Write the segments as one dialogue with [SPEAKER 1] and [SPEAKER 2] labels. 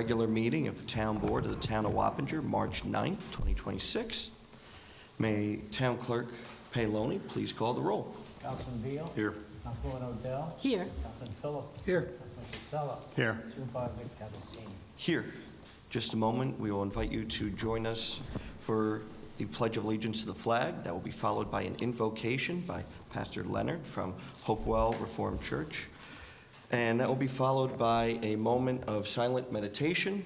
[SPEAKER 1] Regular meeting of the Town Board of the Town of Wappinger, March 9th, 2026. May Town Clerk Paoloni please call the roll.
[SPEAKER 2] Councilman Beal?
[SPEAKER 1] Here.
[SPEAKER 2] Councilwoman Odell?
[SPEAKER 3] Here.
[SPEAKER 2] Councilman Phillips?
[SPEAKER 4] Here.
[SPEAKER 2] Councilman Casella?
[SPEAKER 4] Here.
[SPEAKER 2] Supervisor Cavazzini?
[SPEAKER 1] Here. Just a moment, we will invite you to join us for the Pledge of Allegiance to the flag. That will be followed by an invocation by Pastor Leonard from Hopewell Reformed Church. And that will be followed by a moment of silent meditation,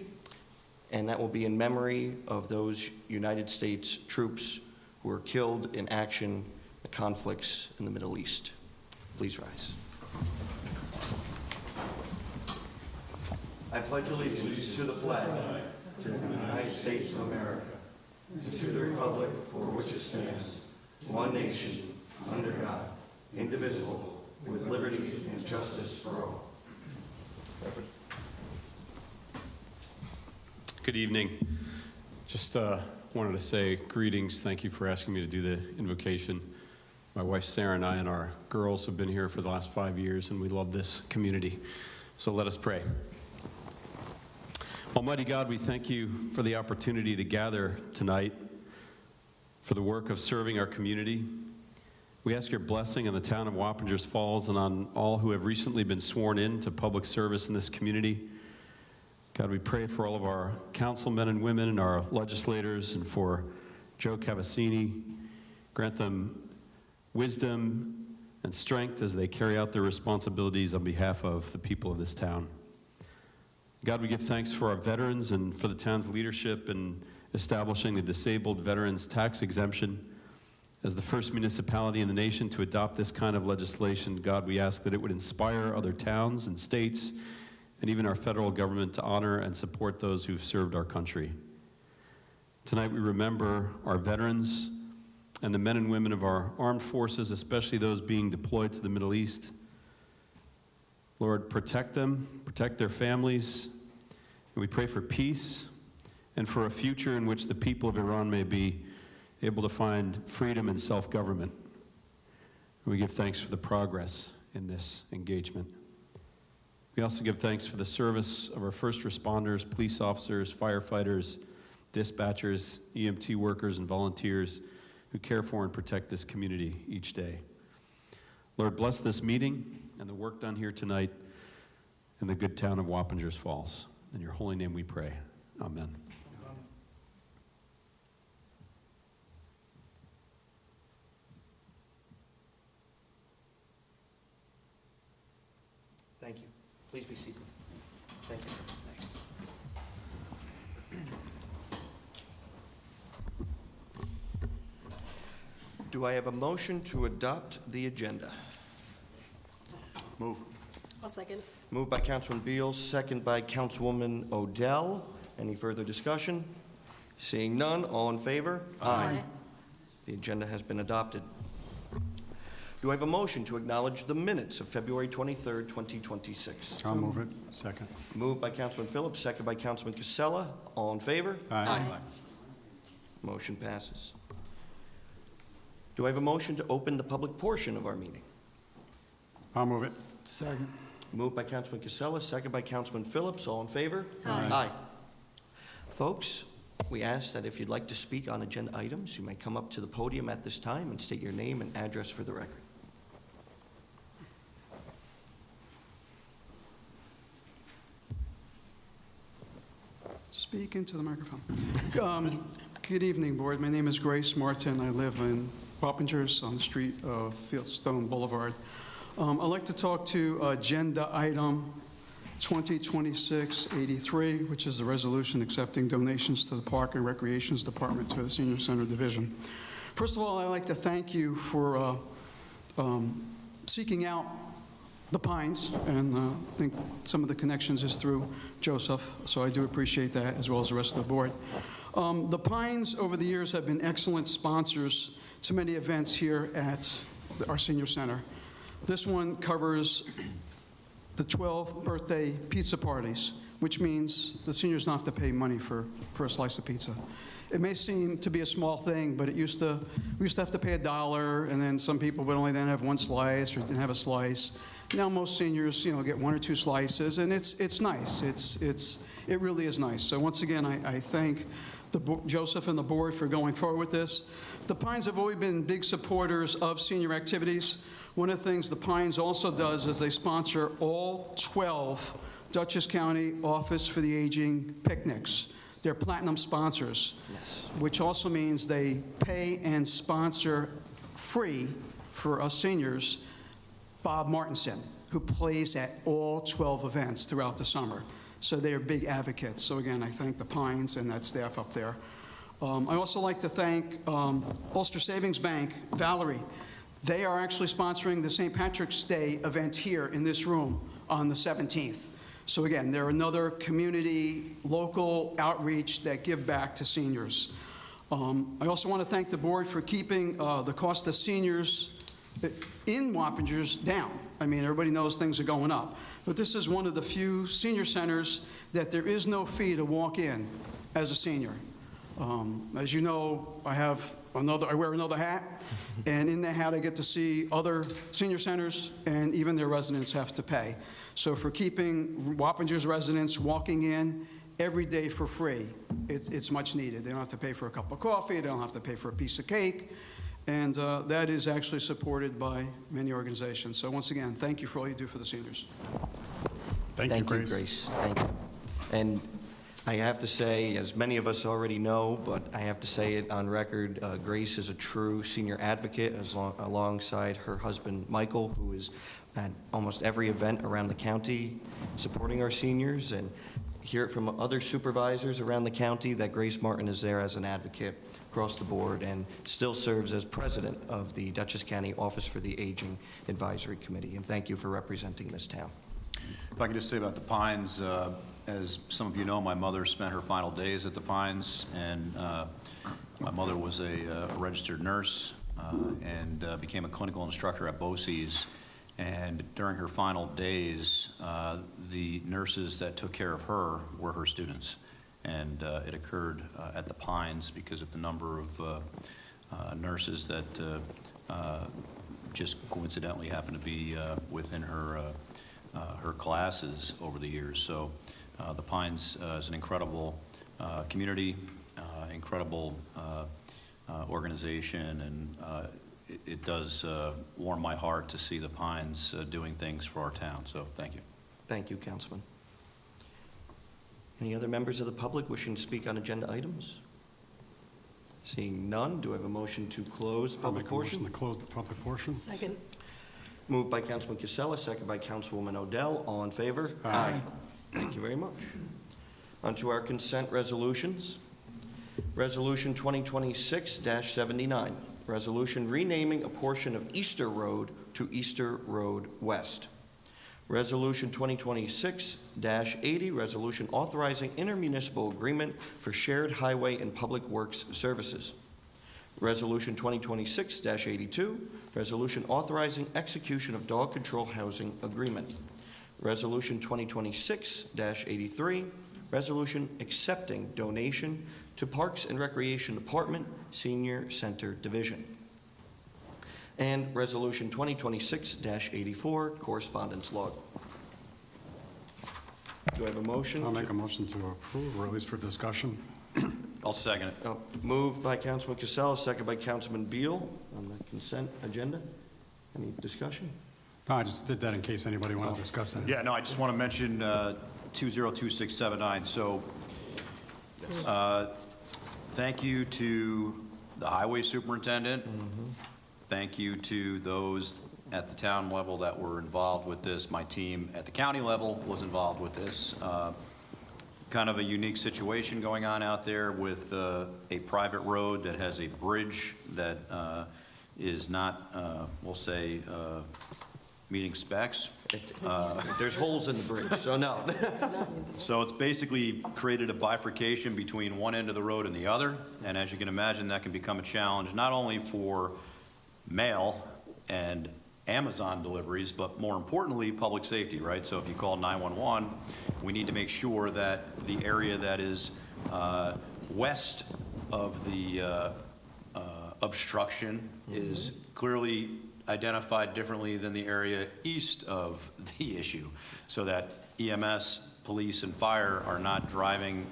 [SPEAKER 1] and that will be in memory of those United States troops who were killed in action, the conflicts in the Middle East. Please rise. I pledge allegiance to the flag, to the United States of America, and to the republic for which it stands, one nation, under God, indivisible, with liberty and justice for all.
[SPEAKER 5] Good evening. Just wanted to say greetings. Thank you for asking me to do the invocation. My wife Sarah and I and our girls have been here for the last 5 years, and we love this community. So let us pray. Almighty God, we thank you for the opportunity to gather tonight for the work of serving our community. We ask your blessing on the town of Wappingers Falls and on all who have recently been sworn in to public service in this community. God, we pray for all of our councilmen and women and our legislators, and for Joe Cavazzini. Grant them wisdom and strength as they carry out their responsibilities on behalf of the people of this town. God, we give thanks for our veterans and for the town's leadership in establishing the disabled veterans tax exemption. As the first municipality in the nation to adopt this kind of legislation, God, we ask that it would inspire other towns and states and even our federal government to honor and support those who've served our country. Tonight we remember our veterans and the men and women of our armed forces, especially those being deployed to the Middle East. Lord, protect them, protect their families, and we pray for peace and for a future in which the people of Iran may be able to find freedom and self-government. We give thanks for the progress in this engagement. We also give thanks for the service of our first responders, police officers, firefighters, dispatchers, EMT workers, and volunteers who care for and protect this community each day. Lord, bless this meeting and the work done here tonight in the good town of Wappingers Falls. In your holy name we pray. Amen.
[SPEAKER 1] Thank you. Please be seated. Thank you. Thanks. Do I have a motion to adopt the agenda? Move.
[SPEAKER 3] I'll second.
[SPEAKER 1] Moved by Councilman Beal, second by Councilwoman Odell. Any further discussion? Seeing none, all in favor?
[SPEAKER 3] Aye.
[SPEAKER 1] The agenda has been adopted. Do I have a motion to acknowledge the minutes of February 23rd, 2026?
[SPEAKER 4] I'll move it. Second.
[SPEAKER 1] Moved by Councilman Phillips, second by Councilman Casella. All in favor?
[SPEAKER 4] Aye.
[SPEAKER 1] Motion passes. Do I have a motion to open the public portion of our meeting?
[SPEAKER 4] I'll move it. Second.
[SPEAKER 1] Moved by Councilman Casella, second by Councilman Phillips. All in favor?
[SPEAKER 3] Aye.
[SPEAKER 1] Folks, we ask that if you'd like to speak on agenda items, you may come up to the podium at this time and state your name and address for the record.
[SPEAKER 6] Speak into the microphone. Good evening, Board. My name is Grace Martin. I live in Wappingers on the street of Fieldstone Boulevard. I'd like to talk to agenda item 2026-83, which is the resolution accepting donations to the Park and Recreations Department to the Senior Center Division. First of all, I'd like to thank you for seeking out the Pines, and I think some of the connections is through Joseph, so I do appreciate that, as well as the rest of the board. The Pines, over the years, have been excellent sponsors to many events here at our senior center. This one covers the 12 birthday pizza parties, which means the seniors don't have to pay money for a slice of pizza. It may seem to be a small thing, but we used to have to pay $1, and then some people would only then have one slice or didn't have a slice. Now, most seniors, get 1 or 2 slices, and it's nice. It really is nice. So once again, I thank Joseph and the board for going forward with this. The Pines have always been big supporters of senior activities. One of the things the Pines also does is they sponsor all 12 Dutchess County Office for the Aging picnics. They're platinum sponsors,
[SPEAKER 1] Yes.
[SPEAKER 6] which also means they pay and sponsor free for us seniors Bob Martinson, who plays at all 12 events throughout the summer. So they are big advocates. So again, I thank the Pines and that staff up there. I also like to thank Ulster Savings Bank, Valerie. They are actually sponsoring the St. Patrick's Day event here in this room on the 17th. So again, they're another community, local outreach that give back to seniors. I also want to thank the board for keeping the cost of seniors in Wappingers down. I mean, everybody knows things are going up. But this is one of the few senior centers that there is no fee to walk in as a senior. As you know, I wear another hat, and in that hat I get to see other senior centers, and even their residents have to pay. So for keeping Wappingers residents walking in every day for free, it's much needed. They don't have to pay for a cup of coffee, they don't have to pay for a piece of cake, and that is actually supported by many organizations. So once again, thank you for all you do for the seniors.
[SPEAKER 4] Thank you, Grace.
[SPEAKER 1] Thank you. And I have to say, as many of us already know, but I have to say it on record, Grace is a true senior advocate alongside her husband, Michael, who is at almost every event around the county supporting our seniors, and hear it from other supervisors around the county that Grace Martin is there as an advocate across the board and still serves as president of the Dutchess County Office for the Aging Advisory Committee. And thank you for representing this town.
[SPEAKER 3] If I could just say about the Pines, as some of you know, my mother spent her final days at the Pines, and my mother was a registered nurse and became a clinical instructor at BOCES. And during her final days, the nurses that took care of her were her students. And it occurred at the Pines because of the number of nurses that just coincidentally happened to be within her classes over the years. So the Pines is an incredible community, incredible organization, and it does warm my heart to see the Pines doing things for our town. So thank you.
[SPEAKER 1] Thank you, Councilman. Any other members of the public wishing to speak on agenda items? Seeing none, do I have a motion to close the
[SPEAKER 4] I'll
[SPEAKER 1] public
[SPEAKER 4] make a motion
[SPEAKER 1] portion?
[SPEAKER 4] to close the public portion.
[SPEAKER 7] Second.
[SPEAKER 1] Moved by Councilman Casella, second by Councilwoman Odell. All in favor?
[SPEAKER 4] Aye.
[SPEAKER 1] Thank you very much. On to our consent resolutions. Resolution 2026-79, resolution renaming a portion of Easter Road to Easter Road West. Resolution 2026-80, resolution authorizing intermunicipal agreement for shared highway and public works services. Resolution 2026-82, resolution authorizing execution of dog control housing agreement. Resolution 2026-83, resolution accepting donation to Parks and Recreation Department Senior Center Division. And Resolution 2026-84, correspondence log. Do I have a motion?
[SPEAKER 4] I'll make a motion to approve, or at least for discussion.
[SPEAKER 3] I'll second it.
[SPEAKER 1] Moved by Councilman Casella, second by Councilman Beal on the consent agenda. Any discussion?
[SPEAKER 4] No, I just did that in case anybody wanted to discuss it.
[SPEAKER 3] Yeah, no, I just want to mention 202679. So thank you to the highway superintendent. Thank you to those at the town level that were involved with this. My team at the county level was involved with this. Kind of a unique situation going on out there with a private road that has a bridge that is not, we'll say, meeting specs.
[SPEAKER 1] There's holes in the bridge, so no.
[SPEAKER 3] So it's basically created a bifurcation between one end of the road and the other, and as you can imagine, that can become a challenge, not only for mail and Amazon deliveries, but more importantly, public safety, right? So if you call 911, we need to make sure that the area that is west of the obstruction is clearly identified differently than the area east of the issue, so that EMS, police, and fire are not driving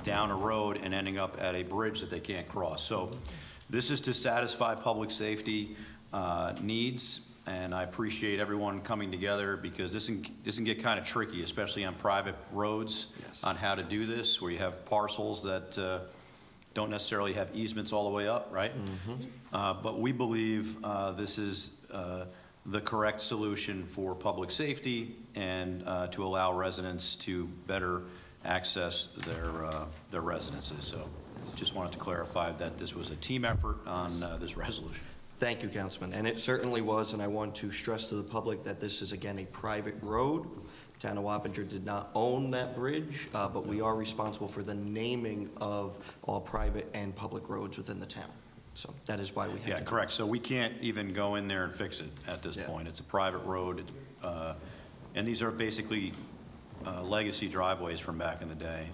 [SPEAKER 3] down a road and ending up at a bridge that they can't cross. So this is to satisfy public safety needs, and I appreciate everyone coming together, because this can get kind of tricky, especially on private roads,
[SPEAKER 1] Yes.
[SPEAKER 3] on how to do this, where you have parcels that don't necessarily have easements all the way up, right? But we believe this is the correct solution for public safety and to allow residents to better access their residences. So just wanted to clarify that this was a team effort on this resolution.
[SPEAKER 1] Thank you, Councilman, and it certainly was, and I want to stress to the public that this is, again, a private road. Town of Wappinger did not own that bridge, but we are responsible for the naming of all private and public roads within the town. So that is why we had
[SPEAKER 3] Yeah,
[SPEAKER 1] to.
[SPEAKER 3] correct. So we can't even go in there and fix it at this
[SPEAKER 1] Yeah.
[SPEAKER 3] point. It's a private road, and these are basically legacy driveways from back in the day.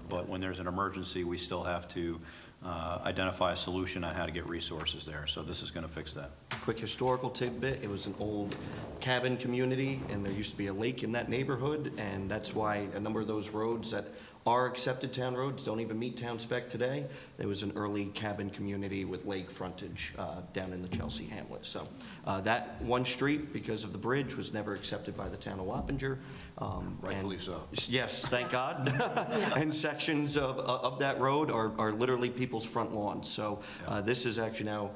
[SPEAKER 3] But when there's an emergency, we still have to identify a solution on how to get resources there. So this is going to fix that.
[SPEAKER 1] Quick historical tidbit, it was an old cabin community, and there used to be a lake in that neighborhood, and that's why a number of those roads that are accepted town roads don't even meet town spec today. There was an early cabin community with lake frontage down in the Chelsea hamlet. So that one street, because of the bridge, was never accepted by the town of Wappinger.
[SPEAKER 3] Rightfully so.
[SPEAKER 1] Yes, thank God. And sections of that road are literally people's front lawns. So this is actually now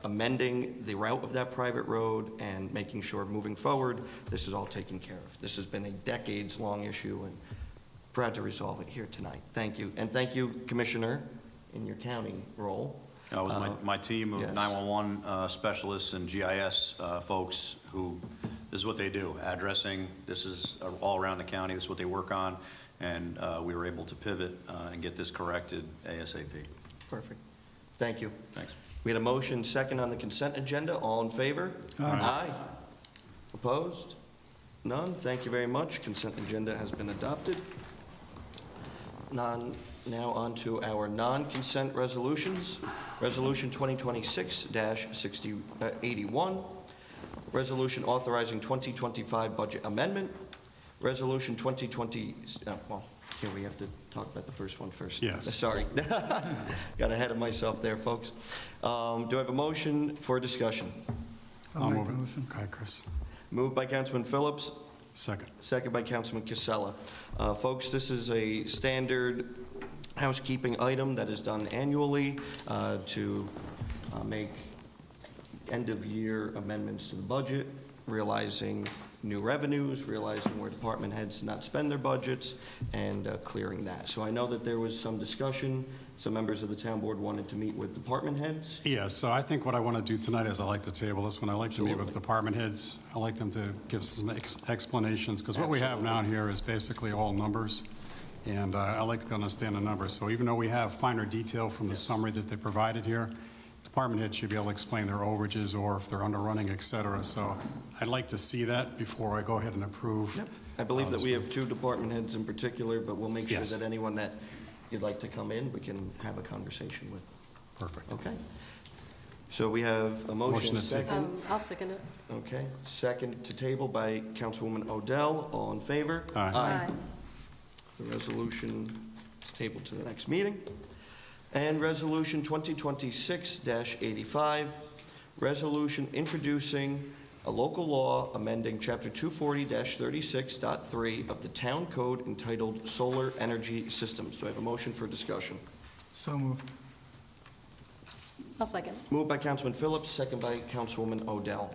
[SPEAKER 1] amending the route of that private road and making sure moving forward, this is all taken care of. This has been a decades-long issue, and proud to resolve it here tonight. Thank you. And thank you, Commissioner, in your county role.
[SPEAKER 3] That was my team of
[SPEAKER 1] yes.
[SPEAKER 3] 911 specialists and GIS folks who, this is what they do, addressing. This is all around the county. This is what they work on. And we were able to pivot and get this corrected ASAP.
[SPEAKER 1] Perfect. Thank you.
[SPEAKER 3] Thanks.
[SPEAKER 1] We had a motion second on the consent agenda. All in favor? Aye. Opposed? None. Thank you very much. Consent agenda has been adopted. Now on to our non-consent resolutions. Resolution 2026-81, resolution authorizing 2025 budget amendment. Resolution 2020, well, here we have to talk about the first one first.
[SPEAKER 4] Yes.
[SPEAKER 1] Sorry. Got ahead of myself there, folks. Do I have a motion for discussion?
[SPEAKER 4] I'll move it. Okay, Chris.
[SPEAKER 1] Moved by Councilman Phillips,
[SPEAKER 4] Second.
[SPEAKER 1] second by Councilman Casella. Folks, this is a standard housekeeping item that is done annually to make end-of-year amendments to the budget, realizing new revenues, realizing where department heads did not spend their budgets, and clearing that. So I know that there was some discussion. Some members of the town board wanted to meet with department heads.
[SPEAKER 4] Yeah, so I think what I want to do tonight is I like to table this one. I like to meet with department heads. I like them to give some explanations, because what we have now here is basically all numbers, and I like to understand the numbers. So even though we have finer detail from the summary that they provided here, department heads should be able to explain their overages or if they're underrunning, et cetera. So I'd like to see that before I go ahead and approve.
[SPEAKER 1] Yep. I believe that we have two department heads in particular, but we'll make sure
[SPEAKER 4] Yes.
[SPEAKER 1] that anyone that you'd like to come in, we can have a conversation with.
[SPEAKER 4] Perfect.
[SPEAKER 1] Okay? So we have a motion
[SPEAKER 4] Motion to
[SPEAKER 1] second.
[SPEAKER 7] I'll second it.
[SPEAKER 1] Okay, second to table by Councilwoman Odell. All in favor?
[SPEAKER 4] Aye.
[SPEAKER 1] The resolution is tabled to the next meeting. And Resolution 2026-85, resolution introducing a local law amending Chapter 240-36.3 of the Town Code entitled Solar Energy Systems. Do I have a motion for discussion?
[SPEAKER 8] So moved.
[SPEAKER 7] I'll second.
[SPEAKER 1] Moved by Councilman Phillips, second by Councilwoman Odell.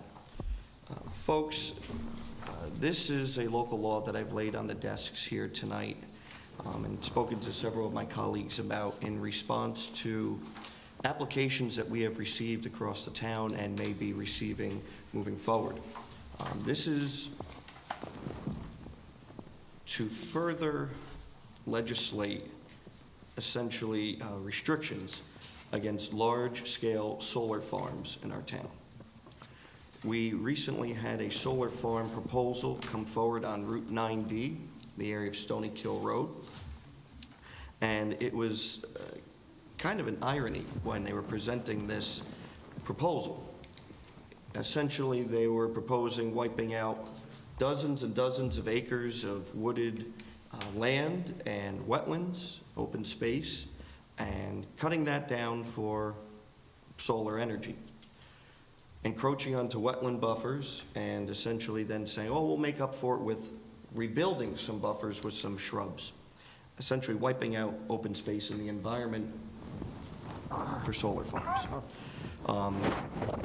[SPEAKER 1] Folks, this is a local law that I've laid on the desks here tonight and spoken to several of my colleagues about in response to applications that we have received across the town and may be receiving moving forward. This is to further legislate essentially restrictions against large-scale solar farms in our town. We recently had a solar farm proposal come forward on Route 9D, the area of Stony Kill Road, and it was kind of an irony when they were presenting this proposal. Essentially, they were proposing wiping out dozens and dozens of acres of wooded land and wetlands, open space, and cutting that down for solar energy. Encroaching onto wetland buffers and essentially then saying, oh, we'll make up for it with rebuilding some buffers with some shrubs. Essentially wiping out open space in the environment for solar farms.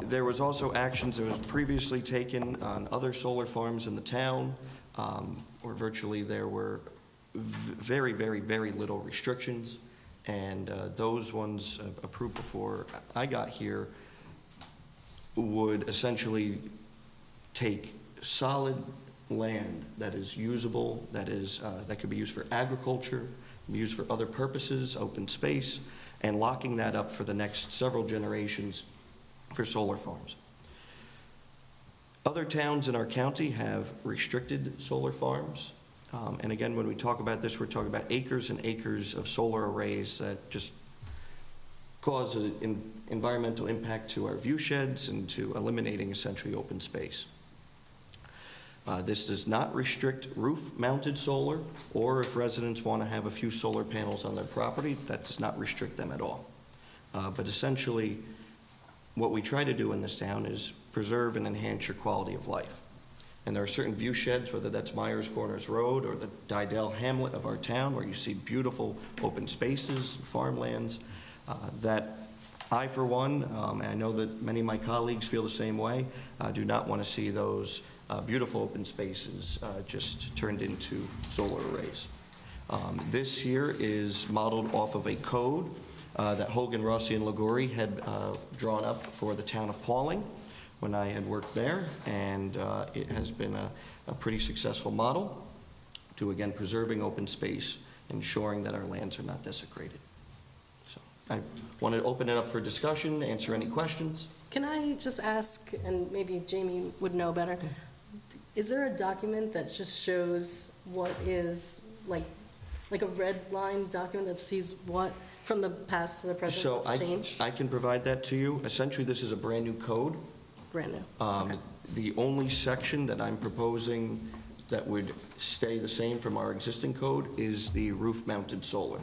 [SPEAKER 1] There was also actions that was previously taken on other solar farms in the town, where virtually there were very, very, very little restrictions, and those ones approved before I got here would essentially take solid land that is usable, that could be used for agriculture, used for other purposes, open space, and locking that up for the next several generations for solar farms. Other towns in our county have restricted solar farms. And again, when we talk about this, we're talking about acres and acres of solar arrays that just cause an environmental impact to our view sheds and to eliminating essentially open space. This does not restrict roof-mounted solar, or if residents want to have a few solar panels on their property, that does not restrict them at all. But essentially, what we try to do in this town is preserve and enhance your quality of life. And there are certain view sheds, whether that's Myers Corners Road or the Didell Hamlet of our town, where you see beautiful open spaces, farmlands, that I, for one, and I know that many of my colleagues feel the same way, do not want to see those beautiful open spaces just turned into solar arrays. This here is modeled off of a code that Hogan, Rossi, and Liguori had drawn up for the town of Pauling when I had worked there, and it has been a pretty successful model to, again, preserving open space, ensuring that our lands are not desecrated. So I want to open it up for discussion, answer any questions.
[SPEAKER 7] Can I just ask, and maybe Jamie would know better, is there a document that just shows what is, like a red line document that sees what from the past to the present
[SPEAKER 1] So
[SPEAKER 7] that's changed?
[SPEAKER 1] I can provide that to you. Essentially, this is a brand-new code.
[SPEAKER 7] Brand new. Okay.
[SPEAKER 1] The only section that I'm proposing that would stay the same from our existing code is the roof-mounted solar.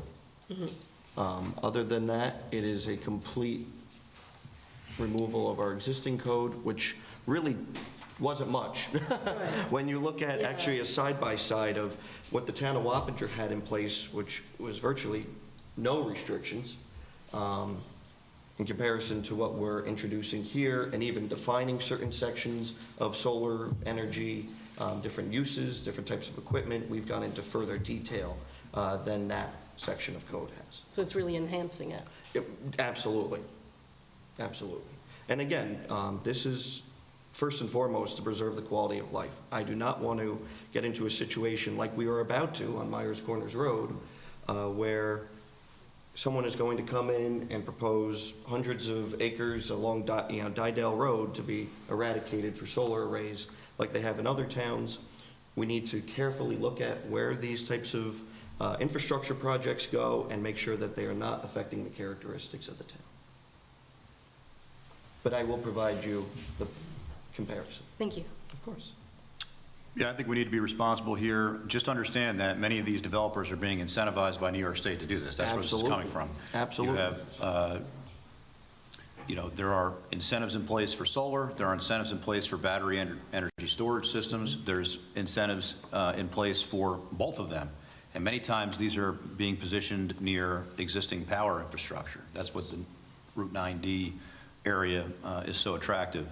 [SPEAKER 1] Other than that, it is a complete removal of our existing code, which really wasn't much. When you look at actually a side-by-side of what the town of Wappinger had in place, which was virtually no restrictions, in comparison to what we're introducing here, and even defining certain sections of solar energy, different uses, different types of equipment, we've gone into further detail than that section of code has.
[SPEAKER 7] So it's really enhancing it.
[SPEAKER 1] Absolutely. Absolutely. And again, this is first and foremost to preserve the quality of life. I do not want to get into a situation like we were about to on Myers Corners Road, where someone is going to come in and propose hundreds of acres along Didell Road to be eradicated for solar arrays like they have in other towns. We need to carefully look at where these types of infrastructure projects go and make sure that they are not affecting the characteristics of the town. But I will provide you the comparison.
[SPEAKER 7] Thank you.
[SPEAKER 1] Of course.
[SPEAKER 3] Yeah, I think we need to be responsible here. Just understand that many of these developers are being incentivized by New York State to do this. That's where this is coming from.
[SPEAKER 1] Absolutely.
[SPEAKER 3] You have, there are incentives in place for solar. There are incentives in place for battery energy storage systems. There's incentives in place for both of them. And many times these are being positioned near existing power infrastructure. That's what the Route 9D area is so attractive.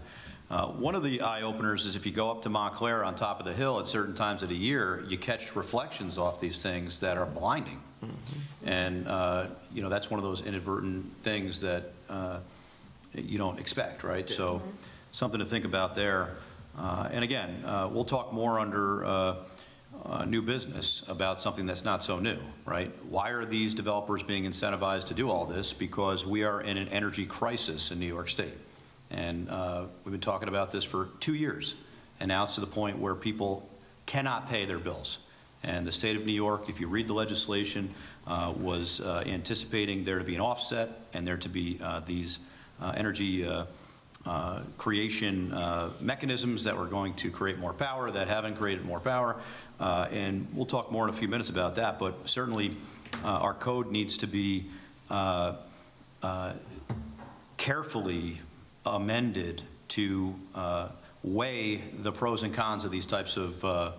[SPEAKER 3] One of the eye-openers is if you go up to Montclair on top of the hill at certain times of the year, you catch reflections off these things that are blinding. And, that's one of those inadvertent things that you don't expect, right? So something to think about there. And again, we'll talk more under new business about something that's not so new, right? Why are these developers being incentivized to do all this? Because we are in an energy crisis in New York State. And we've been talking about this for 2 years, and now it's to the point where people cannot pay their bills. And the state of New York, if you read the legislation, was anticipating there to be an offset and there to be these energy creation mechanisms that were going to create more power, that haven't created more power, and we'll talk more in a few minutes about that, but certainly our code needs to be carefully amended to weigh the pros and cons of these types of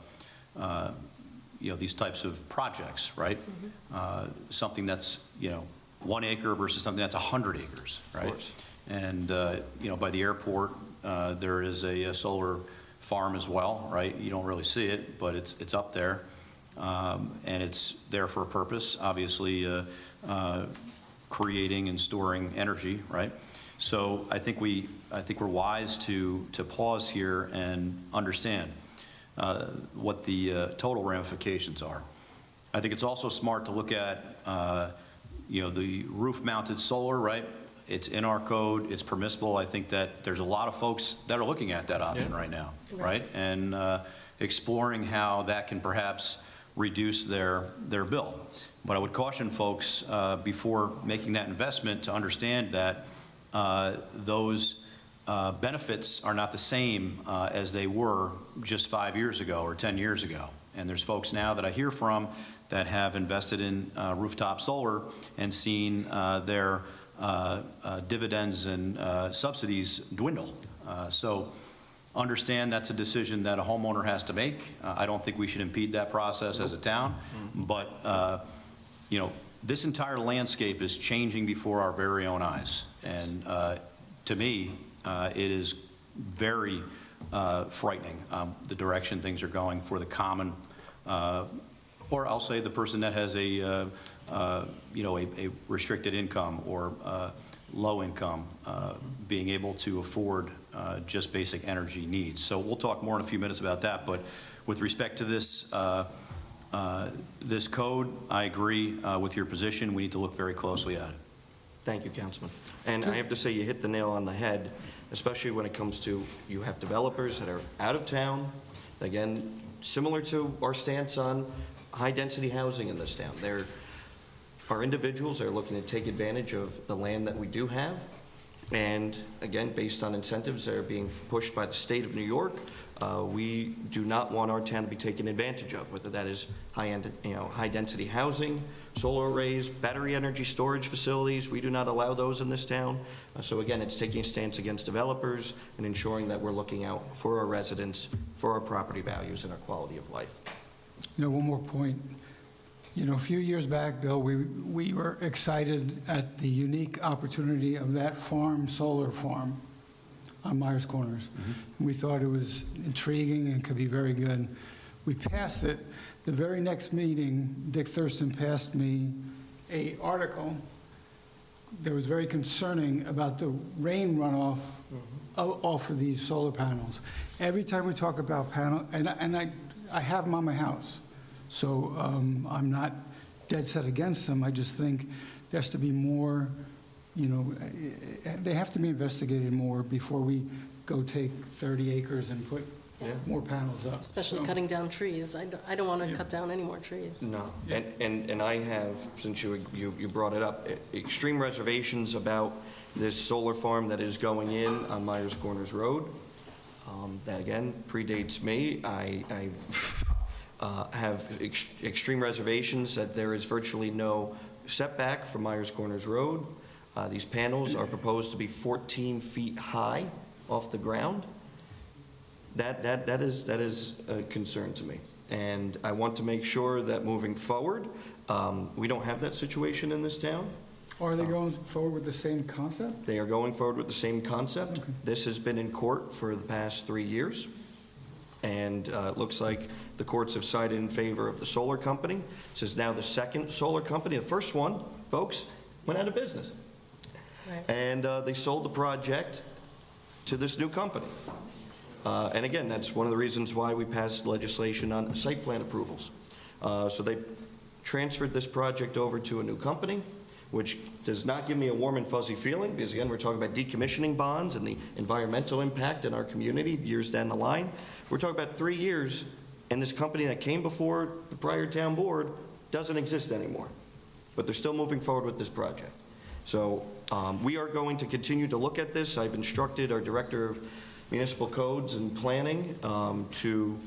[SPEAKER 3] these types of projects, right? Something that's 1 acre versus something that's 100 acres, right?
[SPEAKER 1] Of course.
[SPEAKER 3] And by the airport, there is a solar farm as well, right? You don't really see it, but it's up there, and it's there for a purpose, obviously creating and storing energy, right? So I think we're wise to pause here and understand what the total ramifications are. I think it's also smart to look at the roof-mounted solar, right? It's in our code, it's permissible. I think that there's a lot of folks that are looking at that option right now, right? And exploring how that can perhaps reduce their bill. But I would caution folks before making that investment to understand that those benefits are not the same as they were just 5 years ago or 10 years ago. And there's folks now that I hear from that have invested in rooftop solar and seen their dividends and subsidies dwindle. So understand that's a decision that a homeowner has to make. I don't think we should impede that process as a town, but this entire landscape is changing before our very own eyes. And to me, it is very frightening, the direction things are going for the common, or I'll say the person that has a restricted income or low income, being able to afford just basic energy needs. So we'll talk more in a few minutes about that. But with respect to this this code, I agree with your position. We need to look very closely at it.
[SPEAKER 1] Thank you, Councilman. And I have to say, you hit the nail on the head, especially when it comes to, you have developers that are out of town. Again, similar to our stance on high-density housing in this town. There are individuals that are looking to take advantage of the land that we do have. And again, based on incentives that are being pushed by the state of New York, we do not want our town to be taken advantage of, whether that is high-density housing, solar arrays, battery energy storage facilities. We do not allow those in this town. So again, it's taking a stance against developers and ensuring that we're looking out for our residents, for our property values, and our quality of life.
[SPEAKER 8] One more point. A few years back, Bill, we were excited at the unique opportunity of that solar farm on Myers Corners. Mm-hmm. We thought it was intriguing and could be very good. We passed it. The very next meeting, Dick Thurston passed me an article that was very concerning about the rain runoff off of these solar panels. Every time we talk about panel, and I have them on my house, so I'm not dead set against them. I just think there has to be more, they have to be investigated more before we go take 30 acres and put more panels up.
[SPEAKER 7] Especially cutting down trees. I don't want to cut down any more trees.
[SPEAKER 1] No, and I have, since you brought it up, extreme reservations about this solar farm that is going in on Myers Corners Road. That again predates me. I have extreme reservations that there is virtually no setback from Myers Corners Road. These panels are proposed to be 14 feet high off the ground. That is a concern to me. And I want to make sure that moving forward, we don't have that situation in this town.
[SPEAKER 8] Are they going forward with the same concept?
[SPEAKER 1] They are going forward with the same concept.
[SPEAKER 8] Okay.
[SPEAKER 1] This has been in court for the past 3 years. And it looks like the courts have sided in favor of the solar company. This is now the second solar company. The first one, folks, went out of business.
[SPEAKER 7] Right.
[SPEAKER 1] And they sold the project to this new company. And again, that's one of the reasons why we passed legislation on site plan approvals. So they transferred this project over to a new company, which does not give me a warm and fuzzy feeling, because again, we're talking about decommissioning bonds and the environmental impact in our community years down the line. We're talking about 3 years, and this company that came before the prior town board doesn't exist anymore. But they're still moving forward with this project. So we are going to continue to look at this. I've instructed our Director of Municipal Codes and Planning to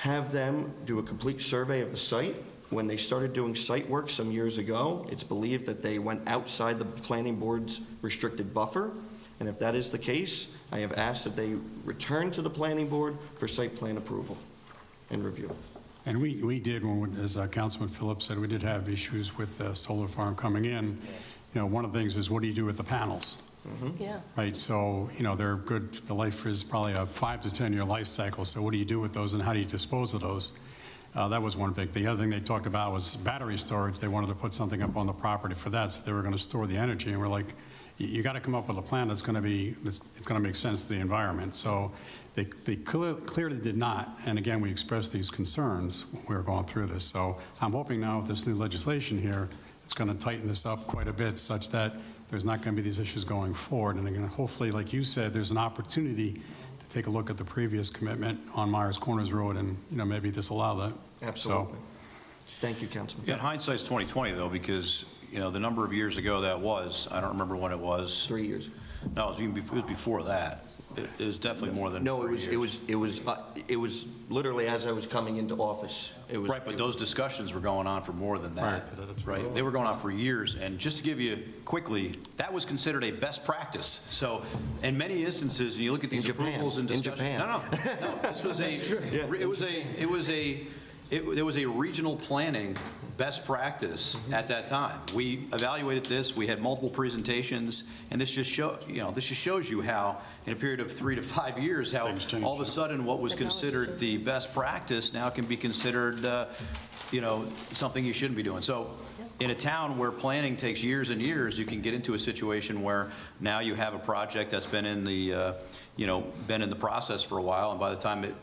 [SPEAKER 1] have them do a complete survey of the site. When they started doing site work some years ago, it's believed that they went outside the planning board's restricted buffer. And if that is the case, I have asked that they return to the planning board for site plan approval and review.
[SPEAKER 4] And we did, as Councilman Phillips said, we did have issues with the solar farm coming in. You know, one of the things is, what do you do with the panels?
[SPEAKER 7] Yeah.
[SPEAKER 4] Right, so, you know, they're good, the life is probably a 5 to 10 year life cycle, so what do you do with those and how do you dispose of those? That was one big thing. The other thing they talked about was battery storage. They wanted to put something up on the property for that, so they were going to store the energy, and we're like, you got to come up with a plan that's going to be, it's going to make sense to the environment. So they clearly did not, and again, we expressed these concerns when we were going through this. So I'm hoping now with this new legislation here, it's going to tighten this up quite a bit such that there's not going to be these issues going forward. And again, hopefully, like you said, there's an opportunity to take a look at the previous commitment on Myers Corners Road, and, you know, maybe this will allow that.
[SPEAKER 1] Absolutely. Thank you, Councilman.
[SPEAKER 3] Yeah, hindsight's 20/20 though, because, you know, the number of years ago that was, I don't remember when it was.
[SPEAKER 1] 3 years.
[SPEAKER 3] No, it was before that. It was definitely more than
[SPEAKER 1] No,
[SPEAKER 3] 3 years.
[SPEAKER 1] it was literally as I was coming into office. It was
[SPEAKER 3] Right, but those discussions were going on for more than
[SPEAKER 4] Prior
[SPEAKER 3] that.
[SPEAKER 4] to that, that's
[SPEAKER 3] Right, they were going on for years, and just to give you quickly, that was considered a best practice. So in many instances, when you look at these
[SPEAKER 1] In Japan.
[SPEAKER 3] approvals and
[SPEAKER 1] In
[SPEAKER 3] discussions.
[SPEAKER 1] Japan.
[SPEAKER 3] No, this was it was a regional planning best practice at that time. We evaluated this, we had multiple presentations, and this just shows you how, in a period of 3 to 5 years, how
[SPEAKER 4] Things change,
[SPEAKER 3] all of a
[SPEAKER 4] yeah.
[SPEAKER 3] sudden what was
[SPEAKER 7] Technology
[SPEAKER 3] considered the
[SPEAKER 7] changes.
[SPEAKER 3] best practice now can be considered, something you shouldn't be doing. So in a town where planning takes years and years, you can get into a situation where now you have a project that's been in the, been in the process for a while, and by the time it,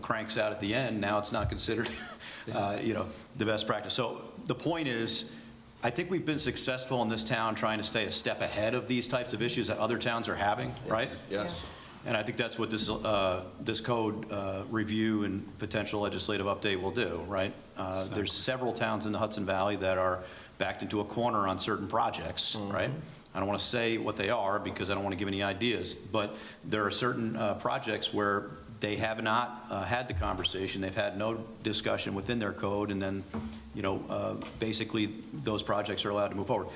[SPEAKER 3] cranks out at the end, now it's not considered, the best practice. So the point is, I think we've been successful in this town trying to stay a step ahead of these types of issues that other towns are having, right?
[SPEAKER 1] Yes.
[SPEAKER 3] And I think that's what this code review and potential legislative update will do, right? There's several towns in the Hudson Valley that are backed into a corner on certain projects, right? I don't want to say what they are because I don't want to give any ideas, but there are certain projects where they have not had the conversation, they've had no discussion within their code, and then, basically those projects are allowed to move forward.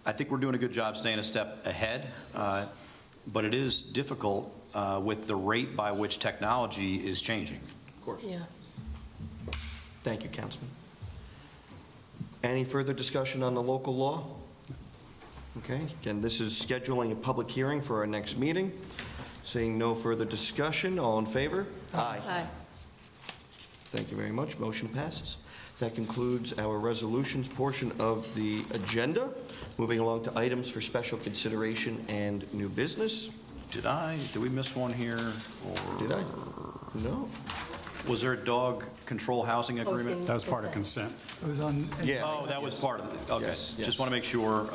[SPEAKER 3] I think we're doing a good job staying a step ahead, but it is difficult with the rate by which technology is changing.
[SPEAKER 1] Of course.
[SPEAKER 7] Yeah.
[SPEAKER 1] Thank you, Councilman. Any further discussion on the local law? Okay, again, this is scheduling a public hearing for our next meeting. Seeing no further discussion, all in favor? Aye.
[SPEAKER 7] Aye.
[SPEAKER 1] Thank you very much. Motion passes. That concludes our resolutions portion of the agenda. Moving along to items for special consideration and new business.
[SPEAKER 3] Did we miss one here? Or
[SPEAKER 1] Did I? No.
[SPEAKER 3] was there a dog control housing agreement?
[SPEAKER 4] That was part of consent.
[SPEAKER 8] It was on.
[SPEAKER 1] Yeah.
[SPEAKER 3] Oh, that was part of it, okay.
[SPEAKER 1] Yes, yes.
[SPEAKER 3] Just want to make sure,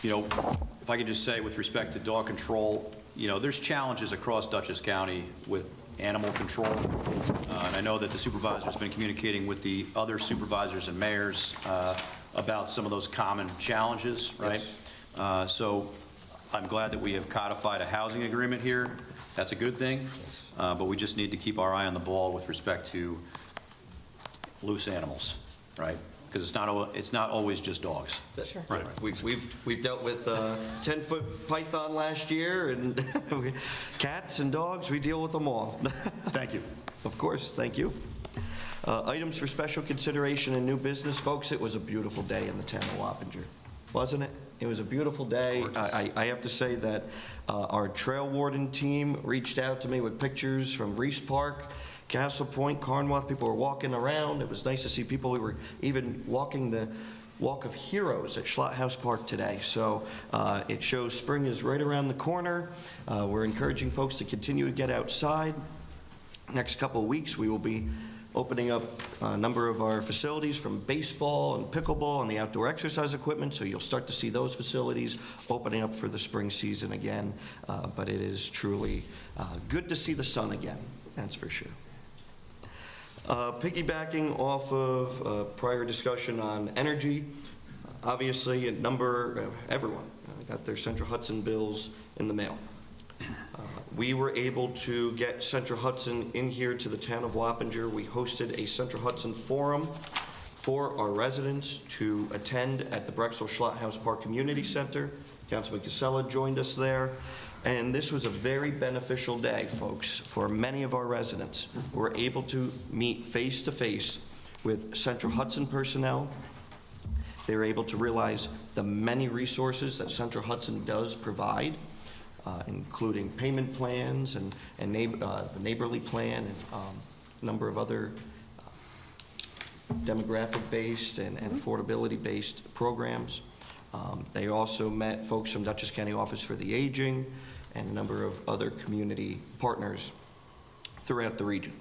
[SPEAKER 3] if I could just say with respect to dog control, there's challenges across Dutchess County with animal control. And I know that the supervisor's been communicating with the other supervisors and mayors about some of those common challenges, right? So I'm glad that we have codified a housing agreement here. That's a good thing. But we just need to keep our eye on the ball with respect to loose animals, right? Because it's not always just dogs.
[SPEAKER 7] Sure.
[SPEAKER 1] Right. We've dealt with 10-foot python last year, and cats and dogs, we deal with them all.
[SPEAKER 3] Thank you.
[SPEAKER 1] Of course, thank you. Items for special consideration and new business, folks. It was a beautiful day in the town of Wappinger, wasn't it? It was a beautiful day. I have to say that our trail warden team reached out to me with pictures from Reese Park, Castle Point, Carnwath. People were walking around. It was nice to see people who were even walking the Walk of Heroes at Schlott House Park today. So it shows spring is right around the corner. We're encouraging folks to continue to get outside. Next couple of weeks, we will be opening up a number of our facilities, from baseball and pickleball and the outdoor exercise equipment, so you'll start to see those facilities opening up for the spring season again. But it is truly good to see the sun again, that's for sure. Piggybacking off of prior discussion on energy, Obviously, everyone got their Central Hudson bills in the mail. We were able to get Central Hudson in here to the town of Wappinger. We hosted a Central Hudson Forum for our residents to attend at the Brexel Schlothouse Park Community Center. Councilman Casella joined us there. And this was a very beneficial day, folks, for many of our residents who were able to meet face-to-face with Central Hudson personnel. They were able to realize the many resources that Central Hudson does provide, including payment plans and the neighborly plan and a number of other demographic-based and affordability-based programs. They also met folks from Dutchess County Office for the Aging and a number of other community partners throughout the region.